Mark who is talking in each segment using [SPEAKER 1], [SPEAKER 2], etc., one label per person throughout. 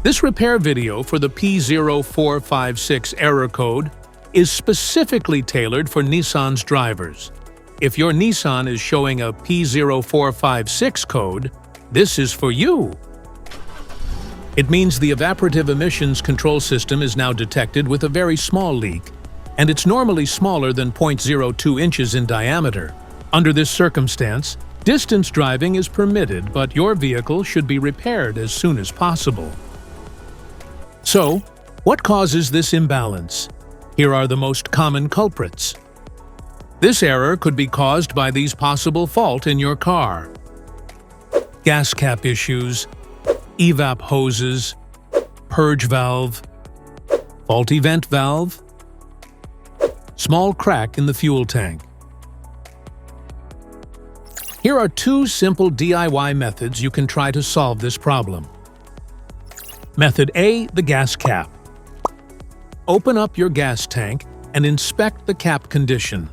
[SPEAKER 1] This repair video for the P0456 error code is specifically tailored for Nissan's drivers. If your Nissan is showing a P0456 code, this is for you. It means the Evaporative Emissions Control system is now detected with a very small leak, and it's normally smaller than 0.02 inches in diameter. Under this circumstance, distance driving is permitted, but your vehicle should be repaired as soon as possible. So, what causes this imbalance? Here are the most common culprits. This error could be caused by these possible faults in your car: gas cap issues, EVAP hoses, purge valve, faulty vent valve, small crack in the fuel tank. Here are two simple DIY methods you can try to solve this problem. Method A, the gas cap. Open up your gas tank and inspect the cap condition.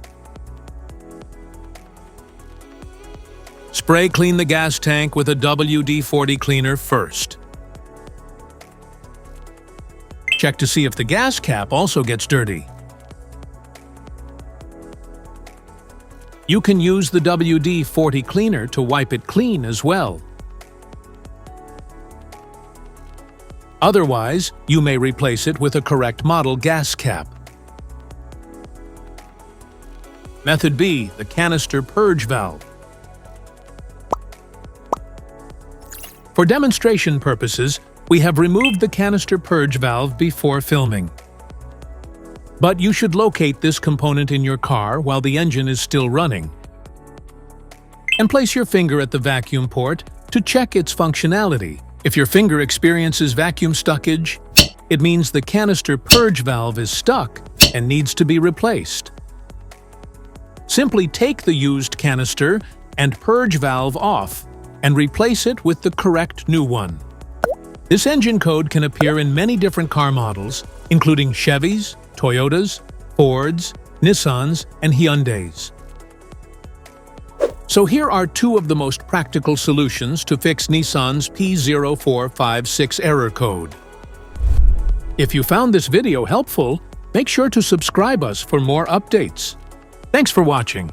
[SPEAKER 1] Spray clean the gas tank with a WD-40 cleaner first. Check to see if the gas cap also gets dirty. You can use the WD-40 cleaner to wipe it clean as well. Otherwise, you may replace it with a correct model gas cap. Method B, the canister purge valve. For demonstration purposes, we have removed the canister purge valve before filming. But you should locate this component in your car while the engine is still running. And place your finger at the vacuum port to check its functionality. If your finger experiences vacuum stuckage, it means the canister purge valve is stuck and needs to be replaced. Simply take the used canister and purge valve off and replace it with the correct new one. This engine code can appear in many different car models, including Chevys, Toyotas, Fords, Nissans, and Hyundais. So here are two of the most practical solutions to fix Nissan's P0456 error code. If you found this video helpful, make sure to subscribe us for more updates. Thanks for watching.